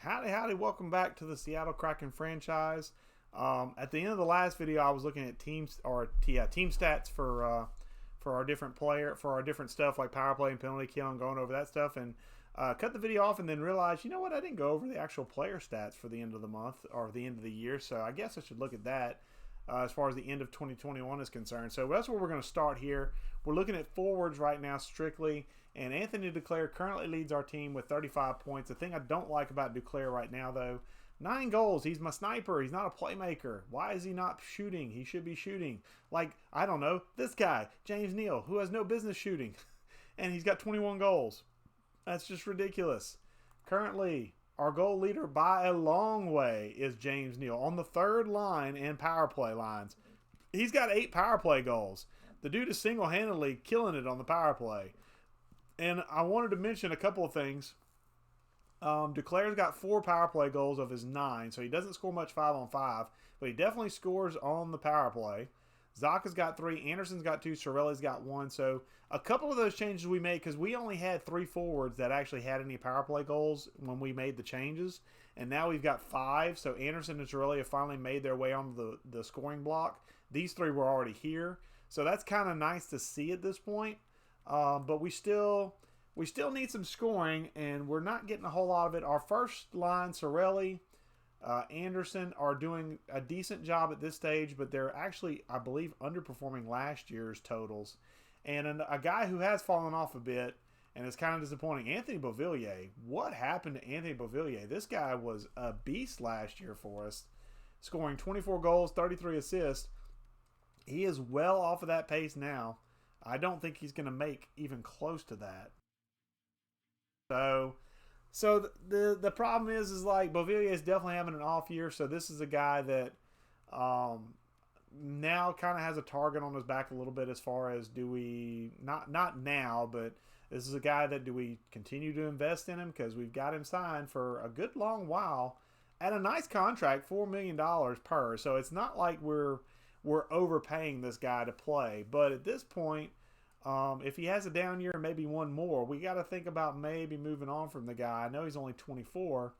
Howdy, welcome back to the Seattle Kraken franchise. At the end of the last video, I was looking at team stats for our different stuff like power play and penalty kill and going over that stuff, and cut the video off and then realized, you know what, I didn't go over the actual player stats for the end of the month or the end of the year, so I guess I should look at that as far as the end of 2021 is concerned. So that's where we're going to start here. We're looking at forwards right now strictly, and Anthony Duclair currently leads our team with 35 points. The thing I don't like about Duclair right now, though, 9 goals. He's my sniper. He's not a playmaker. Why is he not shooting? He should be shooting. Like, I don't know, this guy, James Neal, who has no business shooting, and he's got 21 goals. That's just ridiculous. Currently, our goal leader by a long way is James Neal on the third line and power play lines. He's got 8 power play goals. The dude is single-handedly killing it on the power play. And I wanted to mention a couple of things. Duclair's got 4 power play goals of his 9, so he doesn't score much 5-on-5, but he definitely scores on the power play. Zaka's got 3, Anderson's got 2, Sorelli's got 1. So a couple of those changes we made, because we only had 3 forwards that actually had any power play goals when we made the changes, and now we've got 5. So Anderson and Sorelli have finally made their way onto the scoring block. These 3 were already here, so that's kind of nice to see at this point. But we still need some scoring, and we're not getting a whole lot of it. Our first line, Sorelli, Anderson, are doing a decent job at this stage, but they're actually, I believe, underperforming last year's totals. And a guy who has fallen off a bit and is kind of disappointing, Anthony Beauvillier. What happened to Anthony Beauvillier? This guy was a beast last year for us, scoring 24 goals, 33 assists. He is well off of that pace now. I don't think he's going to make even close to that. So the problem is like Beauvillier is definitely having an off year. So this is a guy that now kind of has a target on his back a little bit as far as do we not now, but this is a guy that do we continue to invest in him because we've got him signed for a good long while at a nice contract, $4 million per. So it's not like we're overpaying this guy to play, but at this point, if he has a down year and maybe one more, we got to think about maybe moving on from the guy. I know he's only 24,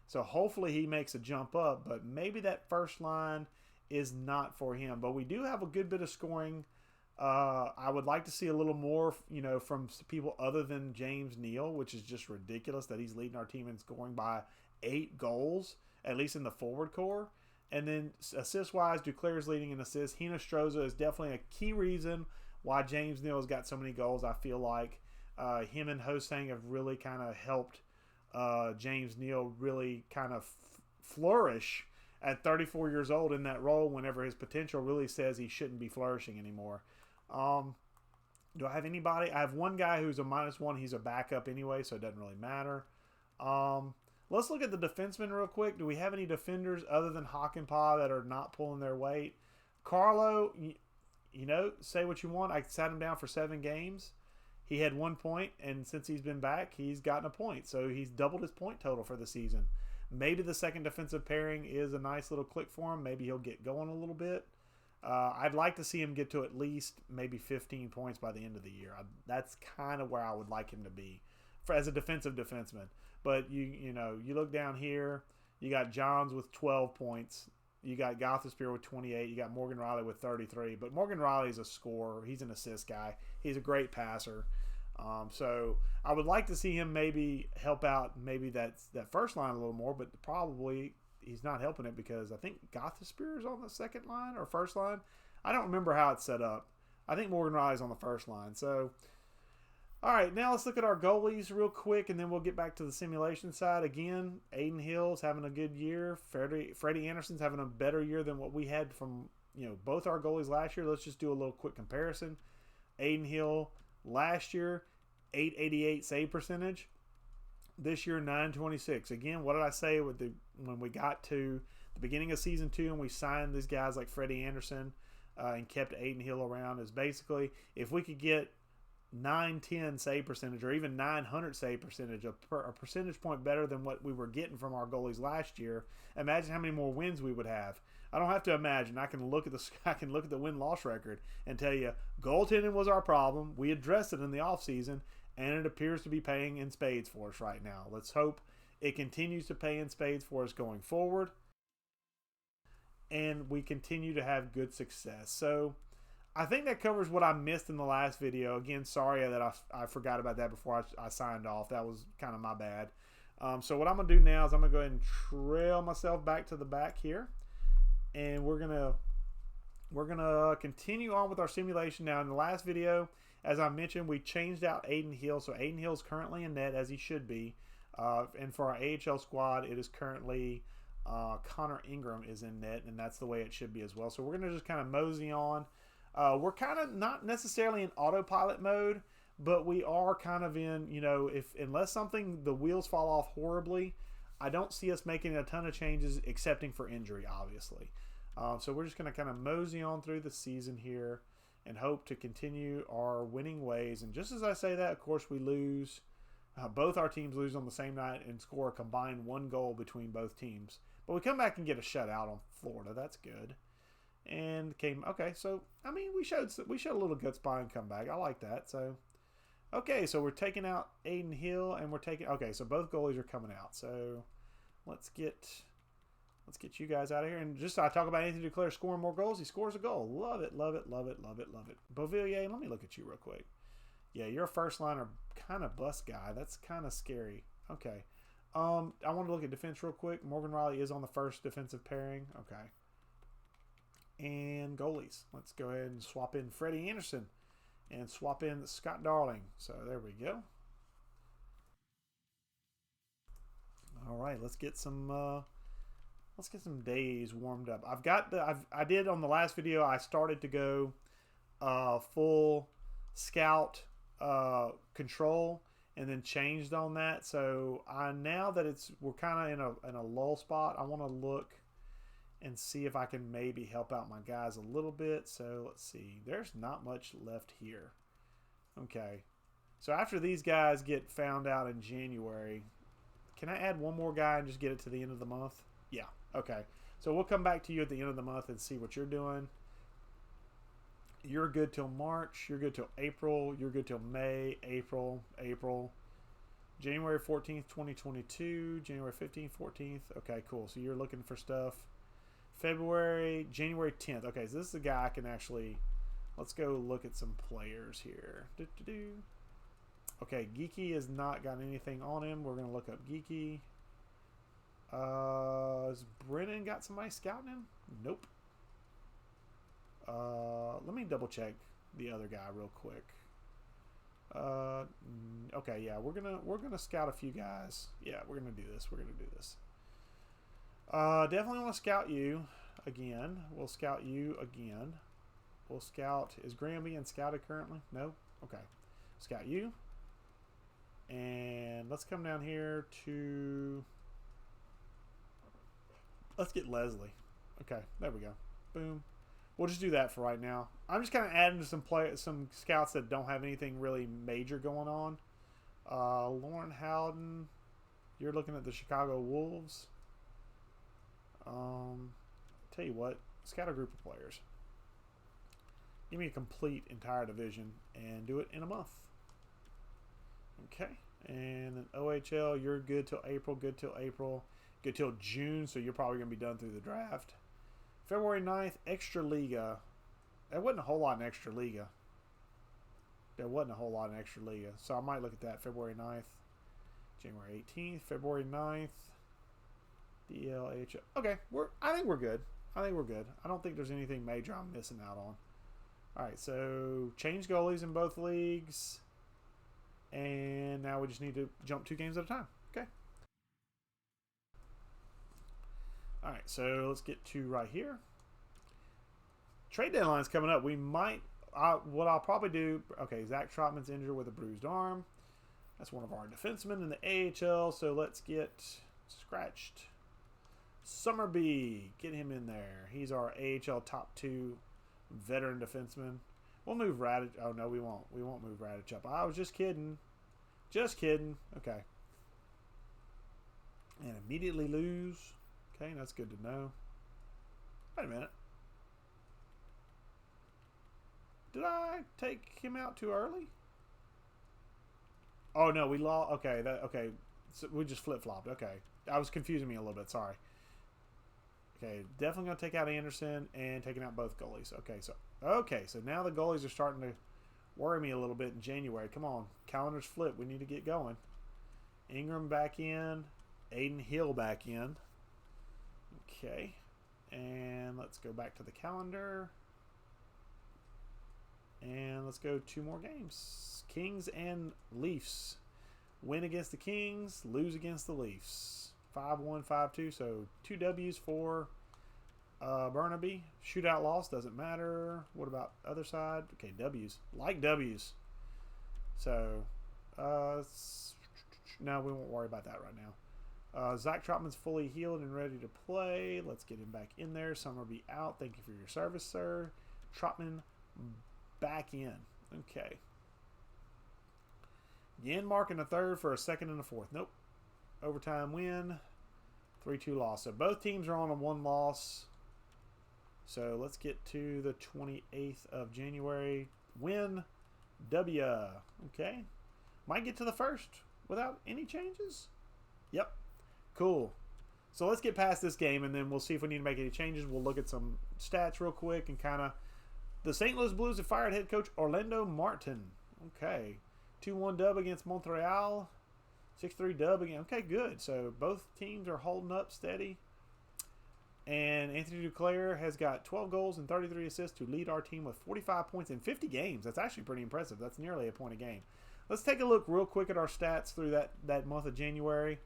so hopefully he makes a jump up, but maybe that first line is not for him. But we do have a good bit of scoring. I would like to see a little more, from people other than James Neal, which is just ridiculous that he's leading our team in scoring by 8 goals, at least in the forward core. And then assist-wise, Duclair's leading in assists. Hinostroza is definitely a key reason why James Neal has got so many goals. I feel like him and Hosang have really kind of helped James Neal really kind of flourish at 34 years old in that role whenever his potential really says he shouldn't be flourishing anymore. Do I have anybody? I have one guy who's a -1. He's a backup anyway, so it doesn't really matter. Let's look at the defensemen real quick. Do we have any defenders other than Hakanpää that are not pulling their weight? Carlo, say what you want. I sat him down for 7 games. He had 1 point, and since he's been back, he's gotten a point. So he's doubled his point total for the season. Maybe the second defensive pairing is a nice little click for him. Maybe he'll get going a little bit. I'd like to see him get to at least maybe 15 points by the end of the year. That's kind of where I would like him to be as a defensive defenseman. But you look down here, you got Johns with 12 points. You got Gothenspiel with 28. You got Morgan Riley with 33. But Morgan Riley is a scorer. He's an assist guy. He's a great passer. So I would like to see him maybe help out maybe that first line a little more, but probably he's not helping it because I think Gothenspiel is on the second line or first line. I don't remember how it's set up. I think Morgan Riley's on the first line. So, all right, now let's look at our goalies real quick, and then we'll get back to the simulation side. Again, Aiden Hill's having a good year. Freddie Anderson's having a better year than what we had from both our goalies last year. Let's just do a little quick comparison. Aiden Hill last year, 888 save percentage. This year, 926. Again, what did I say when we got to the beginning of season 2 and we signed these guys like Freddie Anderson and kept Aiden Hill around is basically if we could get 910 save percentage or even 900 save percentage, a percentage point better than what we were getting from our goalies last year. Imagine how many more wins we would have. I don't have to imagine. I can look at the win-loss record and tell you goaltending was our problem. We addressed it in the offseason, and it appears to be paying in spades for us right now. Let's hope It continues to pay in spades for us going forward, and we continue to have good success. So I think that covers what I missed in the last video. Again, sorry that I forgot about that before I signed off. That was kind of my bad. So what I'm going to do now is I'm going to go ahead and trail myself back to the back here. And we're gonna continue on with our simulation. Now in the last video, as I mentioned, we changed out Aiden Hill. So Aiden Hill is currently in net, as he should be. And for our AHL squad, it is currently Connor Ingram is in net, and that's the way it should be as well. So we're going to just kind of mosey on. We're kind of not necessarily in autopilot mode, but we are kind of in, you know, unless the wheels fall off horribly, I don't see us making a ton of changes, excepting for injury, obviously. So we're just going to kind of mosey on through the season here and hope to continue our winning ways. And just as I say that, of course, we lose. Both our teams lose on the same night and score a combined 1 goal between both teams. But we come back and get a shutout on Florida. That's good. And okay. So I mean, we showed a little guts by and come back. I like that. So okay, so we're taking out Aiden Hill, and okay. So both goalies are coming out. So let's get you guys out of here. And just I talk about Anthony Duclair scoring more goals. He scores a goal. Love it, love it, love it, love it, love it. Beauvillier, let me look at you real quick. Yeah, you're a first liner kind of bust guy. That's kind of scary. Okay. I want to look at defense real quick. Morgan Riley is on the first defensive pairing. Okay. And goalies. Let's go ahead and swap in Freddie Anderson and swap in Scott Darling. So there we go. All right, let's get some days warmed up. I did on the last video, I started to go full scout control, and then changed on that. So now that we're kind of in a lull spot, I want to look and see if I can maybe help out my guys a little bit. So let's see. There's not much left here. Okay. So after these guys get found out in January, can I add one more guy and just get it to the end of the month? Yeah. Okay. So we'll come back to you at the end of the month and see what you're doing. You're good till March. You're good till April. You're good till May, April. January 14th, 2022. January 15th, 14th. Okay, cool. So you're looking for stuff. January 10th. Okay, so this is the guy I can actually... Let's go look at some players here. Okay, Geeky has not got anything on him. We're going to look up Geeky. Has Brennan got somebody scouting him? Nope. Let me double check the other guy real quick. Okay, yeah, we're gonna scout a few guys. Yeah, we're gonna do this. Definitely want to scout you again. We'll scout you again. We'll scout. Is Graham being scouted currently? No. Okay. Scout you. And let's come down here to. Let's get Leslie. Okay, there we go. Boom. We'll just do that for right now. I'm just kind of adding some scouts that don't have anything really major going on. Lauren Howden, you're looking at the Chicago Wolves. Tell you what, scout a group of players. Give me a complete entire division and do it in a month. Okay, and then OHL, you're good till April, good till June, so you're probably going to be done through the draft. February 9th, Extra Liga. There wasn't a whole lot in Extra Liga. So I might look at that. February 9th. January 18th. February 9th. DLH. Okay. I think we're good. I don't think there's anything major I'm missing out on. Alright, so change goalies in both leagues. And now we just need to jump 2 games at a time. Okay. All right, so let's get to right here. Trade deadline's coming up. We might, what I'll probably do, okay, Zach Trotman's injured with a bruised arm. That's one of our defensemen in the AHL, so let's get scratched. Summerby, get him in there. He's our AHL top 2 veteran defenseman. We'll move Radich. Oh, no, we won't. We won't move Radich up. I was just kidding. Okay. And immediately lose. Okay, that's good to know. Wait a minute. Did I take him out too early? Oh no, we lost. Okay, okay. So we just flip-flopped. Okay. I was confusing me a little bit. Sorry. Okay, definitely going to take out Anderson and taking out both goalies. Okay, so now the goalies are starting to worry me a little bit in January. Come on. Calendars flip. We need to get going. Ingram back in. Aiden Hill back in. Okay. And let's go back to the calendar. And let's go 2 more games. Kings and Leafs. Win against the Kings, lose against the Leafs. 5-1, 5-2. So 2 W's for Burnaby. Shootout loss, doesn't matter. What about other side? Okay, W's. Like W's. So, no, we won't worry about that right now. Zach Trotman's fully healed and ready to play. Let's get him back in there. Summerby out. Thank you for your service, sir. Trotman back in. Okay. Yanmark in the third for a second and a fourth. Nope. Overtime win. 3-2 loss. So both teams are on a 1 loss. So let's get to the 28th of January. Win. W. Okay. Might get to the first without any changes. Yep. Cool. So let's get past this game, and then we'll see if we need to make any changes. We'll look at some stats real quick and kind of... The St. Louis Blues have fired head coach Orlando Martin. Okay. 2-1 dub against Montreal. 6-3 dub again. Okay, good. So both teams are holding up steady. And Anthony Duclair has got 12 goals and 33 assists to lead our team with 45 points in 50 games. That's actually pretty impressive. That's nearly a point a game. Let's take a look real quick at our stats through that month of January.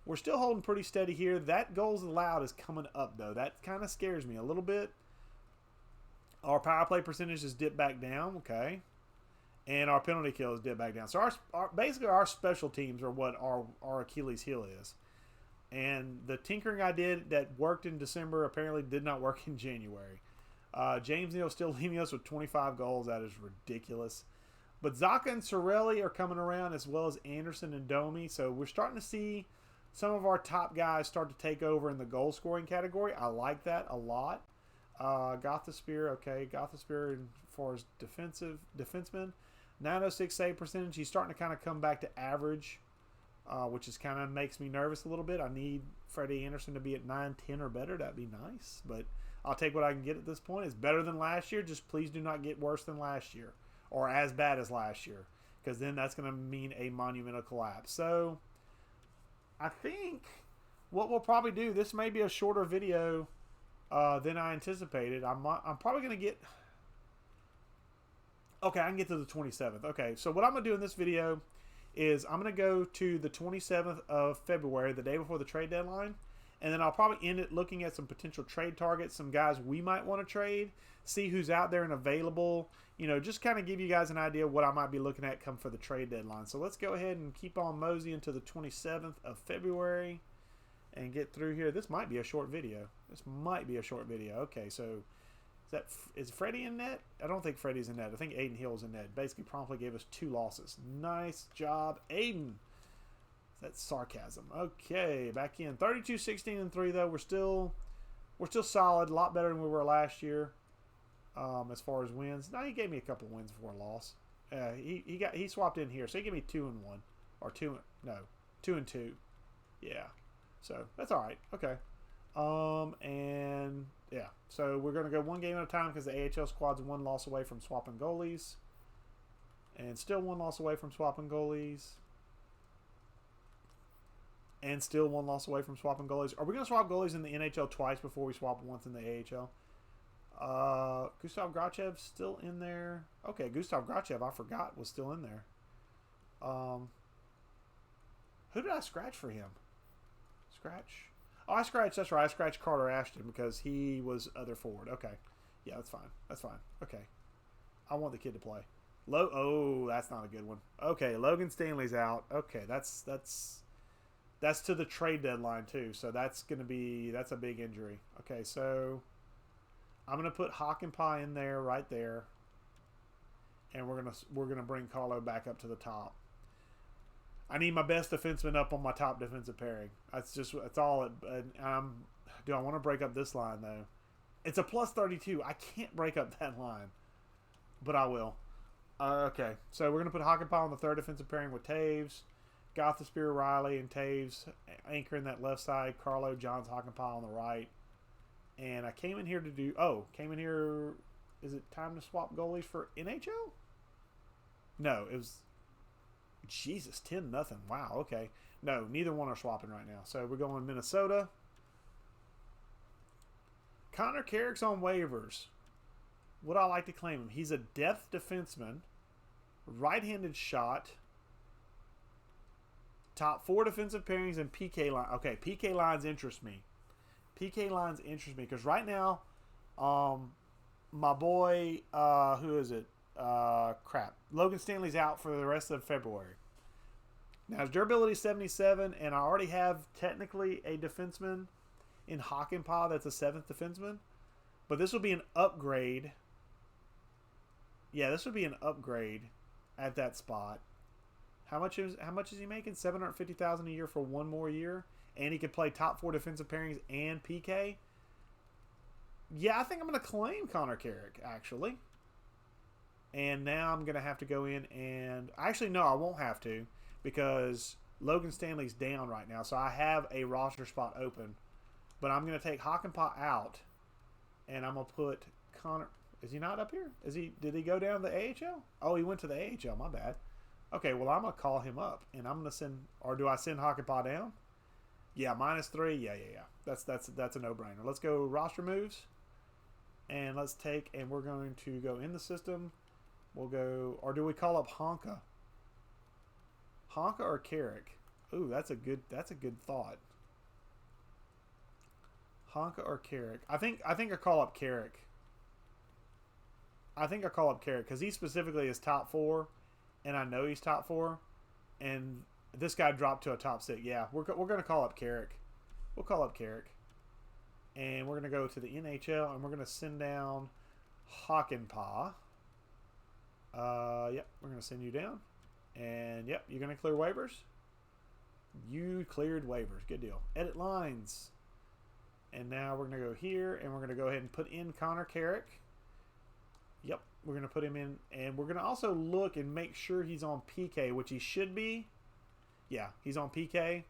We're still holding pretty steady here. That goals allowed is coming up, though. That kind of scares me a little bit. Our power play percentage has dipped back down. Okay. And our penalty kills dipped back down. So basically our special teams are what our Achilles heel is. And the tinkering I did that worked in December apparently did not work in January. James Neal still leading us with 25 goals. That is ridiculous. But Zaka and Sorelli are coming around, as well as Anderson and Domi. So we're starting to see some of our top guys start to take over in the goal scoring category. I like that a lot. Gothispear, okay. Gothispear for his defenseman. 906 save percentage. He's starting to kind of come back to average, which is kind of makes me nervous a little bit. I need Freddie Anderson to be at 910 or better. That'd be nice, but I'll take what I can get at this point. It's better than last year. Just please do not get worse than last year or as bad as last year, because then that's going to mean a monumental collapse. So I think what we'll probably do, this may be a shorter video than I anticipated. I'm probably going to get... Okay, I can get to the 27th. Okay, so what I'm going to do in this video is I'm going to go to the 27th of February, the day before the trade deadline, and then I'll probably end it looking at some potential trade targets, some guys we might want to trade, see who's out there and available, you know, just kind of give you guys an idea of what I might be looking at come for the trade deadline. So let's go ahead and keep on moseying to the 27th of February and get through here. This might be a short video. Okay, so... Is Freddie in net? I don't think Freddie's in net. I think Aiden Hill's in net. Basically promptly gave us 2 losses. Nice job, Aiden. That's sarcasm. Okay, back in. 32, 16, and 3 though. We're still solid. A lot better than we were last year. As far as wins. No, he gave me a couple wins before a loss. He swapped in here, so he gave me 2 and 1. Or 2 and 2. Yeah. So that's alright. Okay. And yeah, so we're going to go one game at a time because the AHL squad's 1 loss away from swapping goalies. And still 1 loss away from swapping goalies. And still 1 loss away from swapping goalies. Are we going to swap goalies in the NHL twice before we swap once in the AHL? Gustav Grachev still in there. Okay, Gustav Grachev, I forgot, was still in there. Who did I scratch for him? Scratch? Oh, I scratched, that's right. I scratched Carter Ashton because he was other forward. Okay. Yeah, that's fine. That's fine. Okay. I want the kid to play. Oh, that's not a good one. Okay, Logan Stanley's out. Okay, that's to the trade deadline too. So that's a big injury. Okay, so I'm gonna put Hockenpie in there right there. And we're gonna bring Carlo back up to the top. I need my best defenseman up on my top defensive pairing. That's all. Do I want to break up this line, though? It's a plus 32. I can't break up that line. But I will. Okay. So we're going to put Hockenpie on the third defensive pairing with Taves. Gothispear, Riley, and Taves anchoring that left side. Carlo, Johns, Hockenpah on the right. And I came in here to do... Oh, came in here... Is it time to swap goalies for NHL? No, it was... Jesus, 10-0. Wow, okay. No, neither one are swapping right now. So we're going Minnesota. Connor Carrick's on waivers. Would I like to claim him? He's a depth defenseman. Right-handed shot. Top 4 defensive pairings and PK line. Okay, PK lines interest me. PK lines interest me because right now, my boy, who is it? Logan Stanley's out for the rest of February. Now his durability is 77, and I already have technically a defenseman in Hockenpah that's a 7th defenseman, but this will be an upgrade. Yeah, this would be an upgrade at that spot. How much is he making? $750,000 a year for 1 more year, and he could play top 4 defensive pairings and PK. Yeah, I think I'm going to claim Connor Carrick actually. And now I'm going to have to go in and actually no, I won't have to because Logan Stanley's down right now, so I have a roster spot open. But I'm going to take Hockenpah out, and I'm going to put Connor. Is he not up here? Did he go down to the AHL? Oh, he went to the AHL. My bad. Okay, well, I'm going to call him up, and I'm going to send, or do I send Hockenpah down? Yeah, -3. Yeah. That's a no-brainer. Let's go roster moves, and let's take, and we're going to go in the system. We'll go, or do we call up Honka? Honka or Carrick? Ooh, that's a good thought. Honka or Carrick? I think I call up Carrick. I think I call up Carrick because he specifically is top 4, and I know he's top 4, and this guy dropped to a top 6. Yeah, we're going to call up Carrick. We'll call up Carrick, and we're going to go to the NHL, and we're going to send down Hockenpah. Yep, we're going to send you down, and yep, you're going to clear waivers. You cleared waivers. Good deal. Edit lines. And now we're going to go here, and we're going to go ahead and put in Connor Carrick. Yep, we're going to put him in, and we're going to also look and make sure he's on PK, which he should be. Yeah, he's on PK.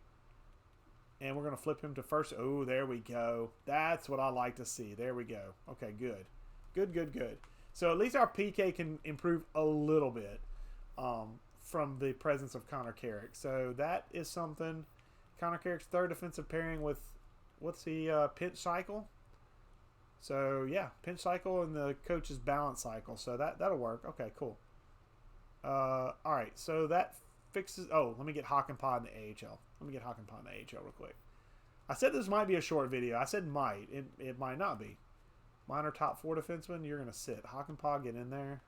And we're going to flip him to first. Oh, there we go. That's what I like to see. There we go. Okay, good. Good. So at least our PK can improve a little bit from the presence of Connor Carrick. So that is something. Connor Carrick's 3rd defensive pairing with, what's he, pinch cycle? So, yeah, pinch cycle and the coach's balance cycle. So that'll work. Okay, cool. All right, so that fixes... Oh, let me get Hockenpah in the AHL. Real quick. I said this might be a short video. I said might. It might not be. Minor top 4 defenseman, you're going to sit. Hockenpah, get in there.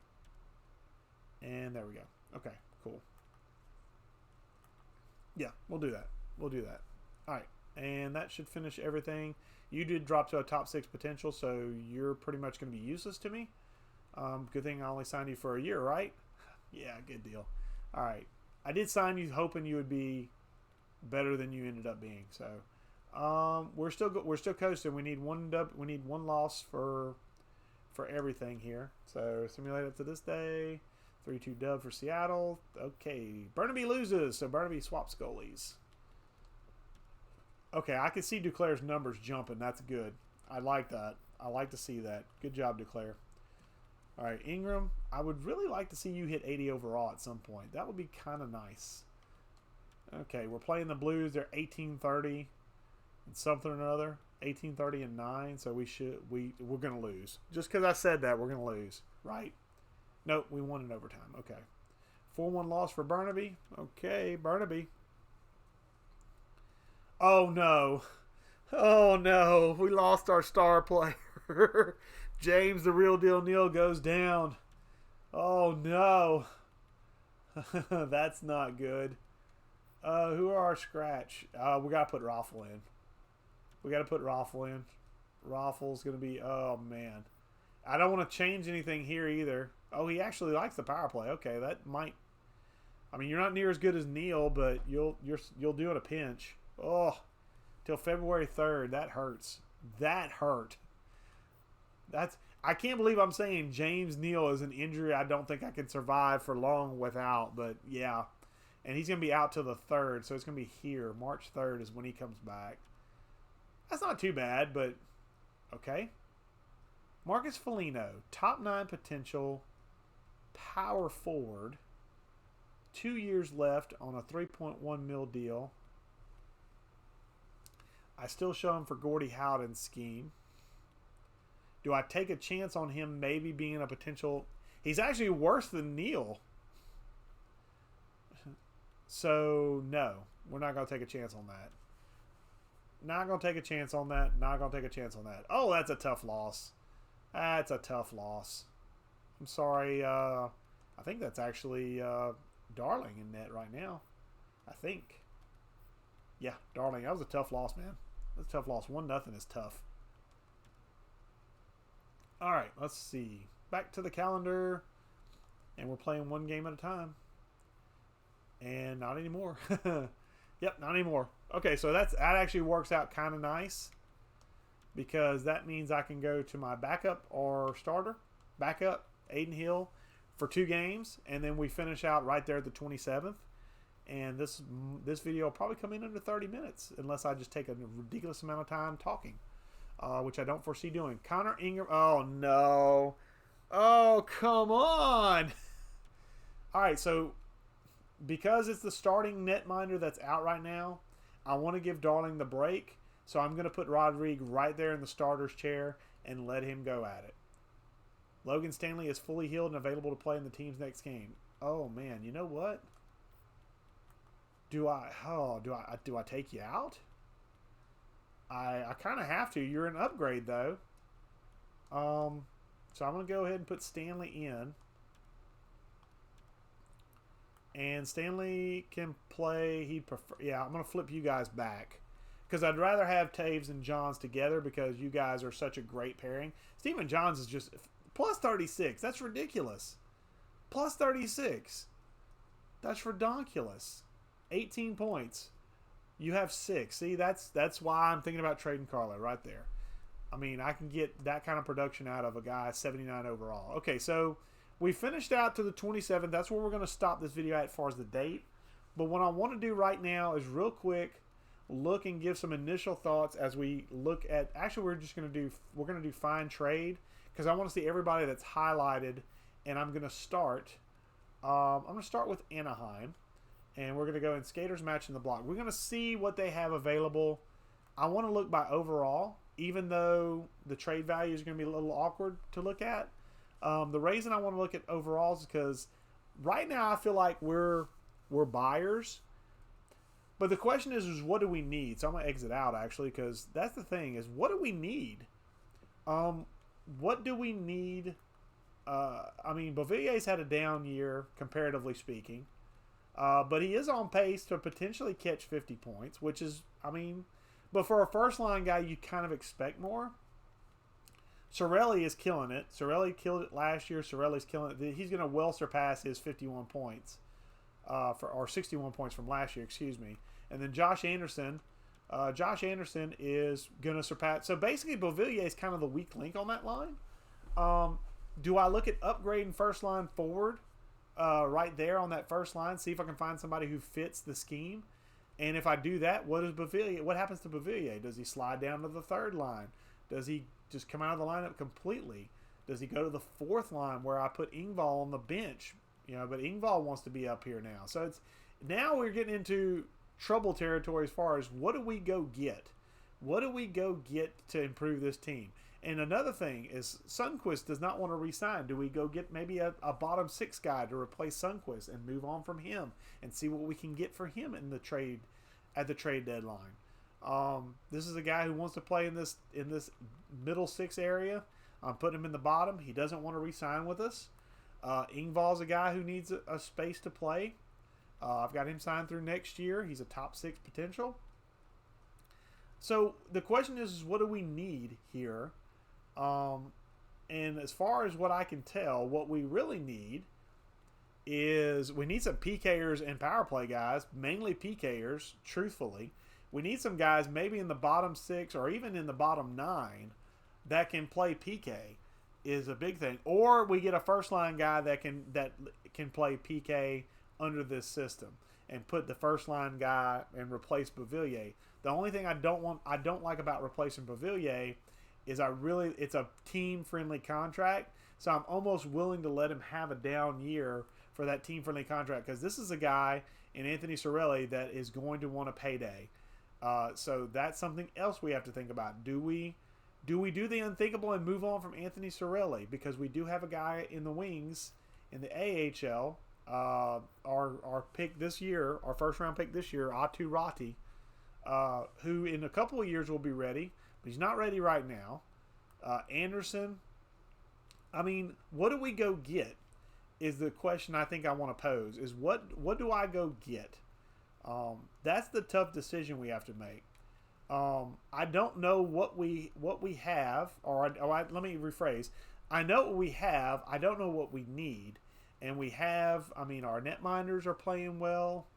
And there we go. Okay, cool. Yeah, we'll do that. All right, and that should finish everything. You did drop to a top 6 potential, so you're pretty much going to be useless to me. Good thing I only signed you for a year, right? Yeah, good deal. All right. I did sign you hoping you would be better than you ended up being. So we're still coasting. We need one loss for everything here. So simulate up to this day. 3-2 dub for Seattle. Okay. Burnaby loses, so Burnaby swaps goalies. Okay, I can see Duclair's numbers jumping. That's good. I like that. I like to see that. Good job, Duclair. All right, Ingram, I would really like to see you hit 80 overall at some point. That would be kind of nice. Okay, we're playing the Blues. They're 18-30 and something or another. 18-30 and 9, so we're going to lose. Just because I said that, we're going to lose, right? Nope, we won in overtime. Okay. 4-1 loss for Burnaby. Okay, Burnaby. Oh, no. Oh, no. We lost our star player. James, the real deal Neal, goes down. Oh, no. That's not good. Who are our scratch? We got to put Raffle in. Raffle's going to be... Oh, man. I don't want to change anything here either. Oh, he actually likes the power play. Okay, that might... I mean, you're not near as good as Neal, but you'll do in a pinch. Oh, till February 3rd. That hurts. That hurt. I can't believe I'm saying James Neal is an injury I don't think I can survive for long without, but yeah. And he's going to be out till the 3rd, so it's going to be here. March 3rd is when he comes back. That's not too bad, but okay. Marcus Foligno, top 9 potential, power forward. 2 years left on a $3.1 mil deal. I still show him for Gordie Howden's scheme. Do I take a chance on him maybe being a potential... He's actually worse than Neal. So, no. We're not going to take a chance on that. Not going to take a chance on that. Not going to take a chance on that. Oh, that's a tough loss. That's a tough loss. I'm sorry. I think that's actually Darling in net right now. I think. Yeah, Darling. That was a tough loss, man. That's a tough loss. 1-0 is tough. All right, let's see. Back to the calendar. And we're playing one game at a time. And not anymore. Yep, not anymore. Okay, so that actually works out kind of nice. Because that means I can go to my backup or starter. Backup, Aiden Hill, for 2 games. And then we finish out right there at the 27th. And this video will probably come in under 30 minutes. Unless I just take a ridiculous amount of time talking. Which I don't foresee doing. Connor Ingram. Oh, no. Oh, come on. All right, so because it's the starting netminder that's out right now, I want to give Darling the break. So I'm going to put Rodrigue right there in the starter's chair and let him go at it. Logan Stanley is fully healed and available to play in the team's next game. Oh, man. You know what? Do I take you out? I kind of have to. You're an upgrade, though. So I'm going to go ahead and put Stanley in. And Stanley can play. He'd prefer. Yeah, I'm going to flip you guys back. Because I'd rather have Taves and Johns together because you guys are such a great pairing. Stephen Johns is just plus 36. That's ridiculous. Plus 36. That's redonkulous. 18 points. You have 6. See, that's why I'm thinking about trading Carlo right there. I mean, I can get that kind of production out of a guy 79 overall. Okay, so we finished out to the 27th. That's where we're going to stop this video at as far as the date. But what I want to do right now is real quick look and give some initial thoughts as we look at. Actually, we're going to do find trade because I want to see everybody that's highlighted, and I'm going to start. I'm going to start with Anaheim. And we're going to go in skaters match in the block. We're going to see what they have available. I want to look by overall, even though the trade value is going to be a little awkward to look at. The reason I want to look at overall is because right now I feel like we're buyers. But the question is what do we need? So I'm going to exit out, actually, because that's the thing is what do we need? What do we need? I mean, Beauvillier's had a down year, comparatively speaking. But he is on pace to potentially catch 50 points, which is, I mean, but for a first-line guy, you kind of expect more. Sorelli is killing it. Sorelli killed it last year. Sorelli's killing it. He's going to well surpass his 51 points, or 61 points from last year, excuse me. And then Josh Anderson is going to surpass. So basically, Beauvillier is kind of the weak link on that line. Do I look at upgrading first-line forward? Right there on that first line, see if I can find somebody who fits the scheme. And if I do that, what happens to Beauvillier? Does he slide down to the 3rd line? Does he just come out of the lineup completely? Does he go to the 4th line where I put Engvall on the bench? But Engvall wants to be up here now. So now we're getting into trouble territory as far as what do we go get? What do we go get to improve this team? And another thing is Sundqvist does not want to re-sign. Do we go get maybe a bottom 6 guy to replace Sundqvist and move on from him and see what we can get for him in the trade at the trade deadline? This is a guy who wants to play in this middle 6 area. I'm putting him in the bottom. He doesn't want to re-sign with us. Engvall's a guy who needs a space to play. I've got him signed through next year. He's a top 6 potential. So the question is what do we need here? And as far as what I can tell, what we really need is we need some PKers and power play guys, mainly PKers, truthfully. We need some guys maybe in the bottom 6 or even in the bottom 9 that can play PK is a big thing. Or we get a first line guy that can play PK under this system. and put the first line guy and replace Beauvillier. The only thing I don't like about replacing Beauvillier is it's a team friendly contract. So I'm almost willing to let him have a down year for that team friendly contract, because this is a guy in Anthony Cirelli that is going to want a payday. So that's something else we have to think about. Do we do the unthinkable and move on from Anthony Cirelli, because we do have a guy in the wings in the AHL, our pick this year, our first round pick this year, Atu Ratti, who in a couple of years will be ready, but he's not ready right now. Anderson. I mean, what do we go get is the question I think I want to pose, is what do I go get? That's the tough decision we have to make. I don't know what we have, let me rephrase. I know what we have. I don't know what we need. And we have, I mean, our netminders are playing well.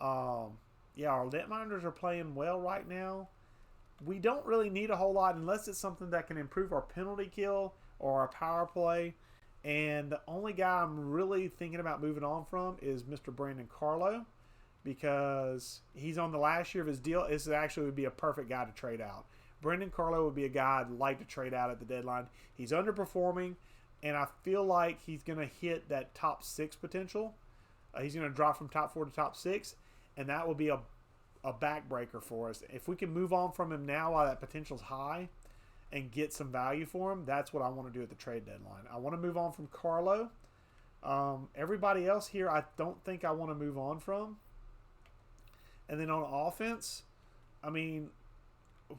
Yeah, our netminders are playing well right now. We don't really need a whole lot unless it's something that can improve our penalty kill or our power play. And the only guy I'm really thinking about moving on from is Mr. Brandon Carlo, because he's on the last year of his deal. This actually would be a perfect guy to trade out. Brandon Carlo would be a guy I'd like to trade out at the deadline. He's underperforming, and I feel like he's going to hit that top 6 potential. He's going to drop from top 4 to top 6, and that will be a backbreaker for us. If we can move on from him now while that potential's high and get some value for him, that's what I want to do at the trade deadline. I want to move on from Carlo. Everybody else here I don't think I want to move on from. And then on offense, I mean,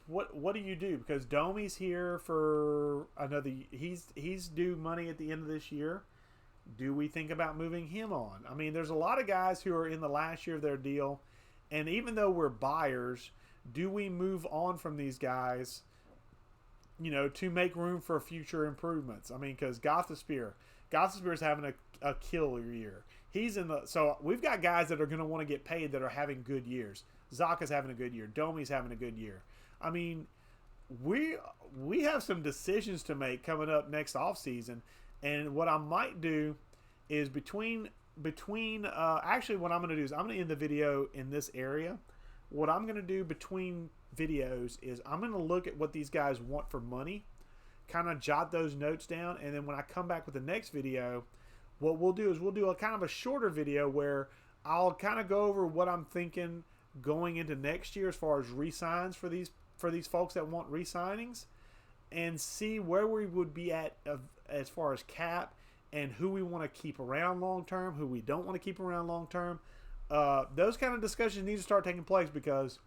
what do you do? Because Domi's here for another. He's due money at the end of this year. Do we think about moving him on? I mean, there's a lot of guys who are in the last year of their deal, and even though we're buyers, do we move on from these guys, you know, to make room for future improvements? I mean, because Gostisbehere's having a killer year. He's in the, so we've got guys that are going to want to get paid that are having good years. Zaka's having a good year. Domi's having a good year. I mean, we have some decisions to make coming up next offseason. And what I might do is actually what I'm going to do is I'm going to end the video in this area. What I'm going to do between videos is I'm going to look at what these guys want for money, kind of jot those notes down, and then when I come back with the next video, what we'll do is we'll do a kind of a shorter video where I'll kind of go over what I'm thinking going into next year as far as re-signs for these folks that want re-signings, and see where we would be at as far as cap and who we want to keep around long term, who we don't want to keep around long term. Those kind of discussions need to start taking place, because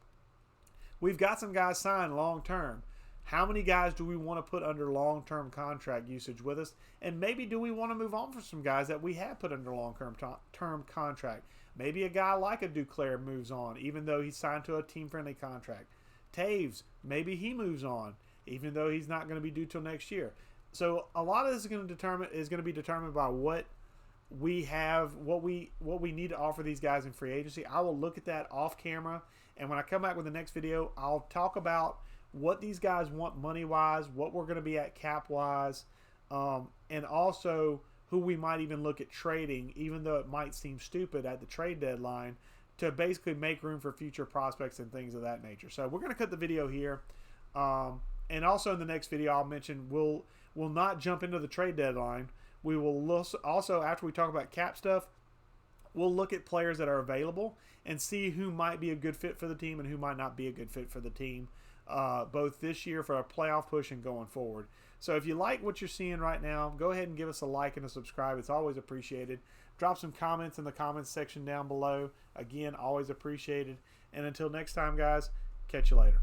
we've got some guys signed long term. How many guys do we want to put under long-term contract usage with us? And maybe do we want to move on for some guys that we have put under long-term contract? Maybe a guy like a Duclair moves on, even though he's signed to a team-friendly contract. Taves, maybe he moves on, even though he's not going to be due till next year. So a lot of this is going to be determined by what we have, what we need to offer these guys in free agency. I will look at that off camera, and when I come back with the next video, I'll talk about what these guys want money-wise, what we're going to be at cap-wise, and also who we might even look at trading, even though it might seem stupid at the trade deadline, to basically make room for future prospects and things of that nature. So we're going to cut the video here. And also in the next video, I'll mention we'll not jump into the trade deadline. We will also, after we talk about cap stuff, we'll look at players that are available and see who might be a good fit for the team and who might not be a good fit for the team, both this year for a playoff push and going forward. So if you like what you're seeing right now, go ahead and give us a like and a subscribe. It's always appreciated. Drop some comments in the comments section down below. Again, always appreciated. And until next time, guys, catch you later.